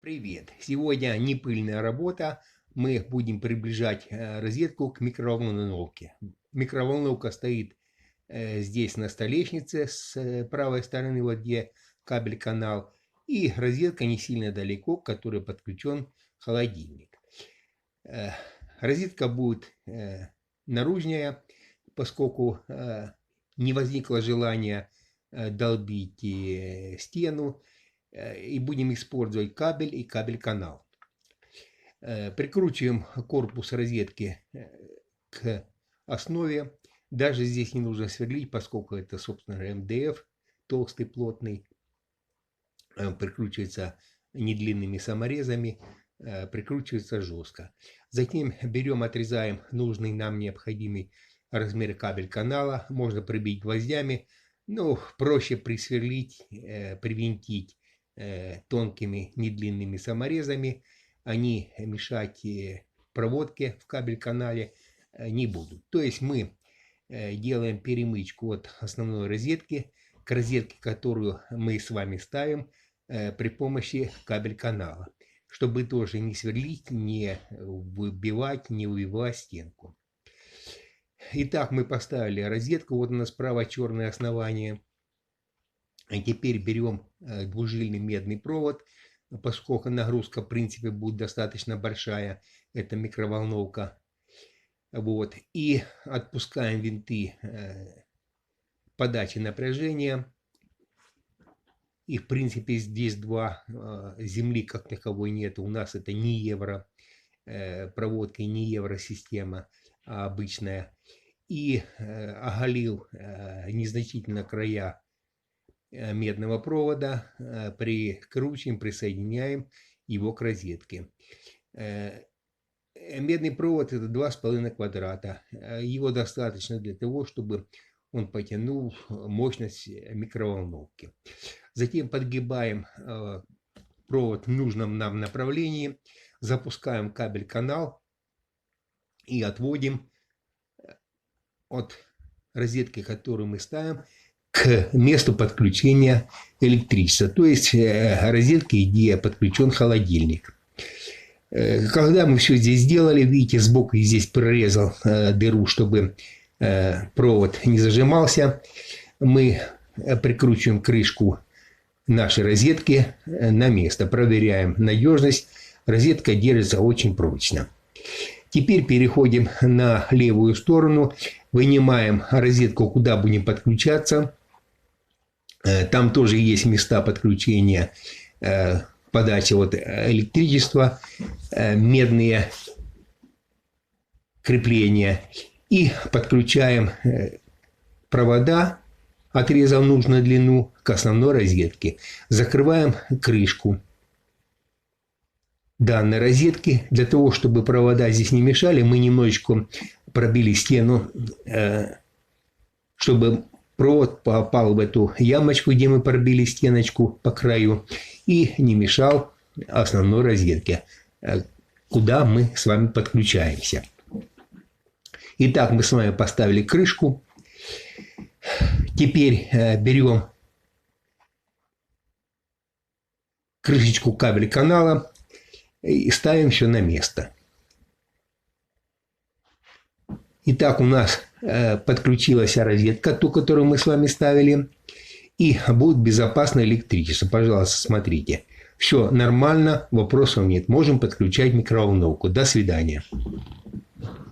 Привет! Сегодня не пыльная работа. Мы будем приближать розетку к микроволновке. Микроволновка стоит здесь на столешнице с правой стороны, вот где кабель-канал. И розетка не сильно далеко, к которой подключен холодильник. Э, Розетка будет наружная, поскольку не возникло желания долбить стену. И будем использовать кабель и кабель-канал. Прикручиваем корпус розетки к основе. Даже здесь не нужно сверлить, поскольку это, собственно, МДФ толстый, плотный. Прикручивается недлинными саморезами, прикручивается жестко. Затем берем, отрезаем нужный нам необходимый размер кабель-канала. Можно прибить гвоздями, но проще присверлить, привинтить тонкими недлинными саморезами. Они мешать проводке в кабель-канале не будут. То есть мы делаем перемычку от основной розетки к розетке, которую мы с вами ставим при помощи кабель-канала, чтобы тоже не сверлить, не выбивать, не увивать стенку. Итак, мы поставили розетку, вот у нас справа черное основание. И теперь берем двужильный медный провод, поскольку нагрузка, в принципе, будет достаточно большая, это микроволновка. Вот. И отпускаем винты подачи напряжения. И, в принципе, здесь два, земли как таковой нет. У нас это не евро проводка и не евросистема, а обычная. И оголил незначительно края медного провода, прикручиваем, присоединяем его к розетке. Медный провод это 2,5 квадрата. Его достаточно для того, чтобы он потянул мощность микроволновки. Затем подгибаем провод в нужном нам направлении, запускаем кабель-канал и отводим от розетки, которую мы ставим, к месту подключения электричества, то есть розетки, где подключен холодильник. Когда мы все здесь сделали, видите, сбоку я здесь прорезал дыру, чтобы провод не зажимался, мы прикручиваем крышку нашей розетки на место, проверяем надежность, розетка держится очень прочно. Теперь переходим на левую сторону, вынимаем розетку, куда будем подключаться. Там тоже есть места подключения, подачи вот электричества, медные крепления. И подключаем провода, отрезав нужную длину, к основной розетке. Закрываем крышку данной розетки. Для того, чтобы провода здесь не мешали, мы немножечко пробили стену, чтобы провод попал в эту ямочку, где мы пробили стеночку по краю, и не мешал основной розетке, куда мы с вами подключаемся. Итак, мы с вами поставили крышку. Теперь берем крышечку кабель-канала и ставим все на место. Итак, у нас подключилась розетка, ту, которую мы с вами ставили, и будет безопасное электричество. Пожалуйста, смотрите. Все нормально, вопросов нет. Можем подключать микроволновку. До свидания.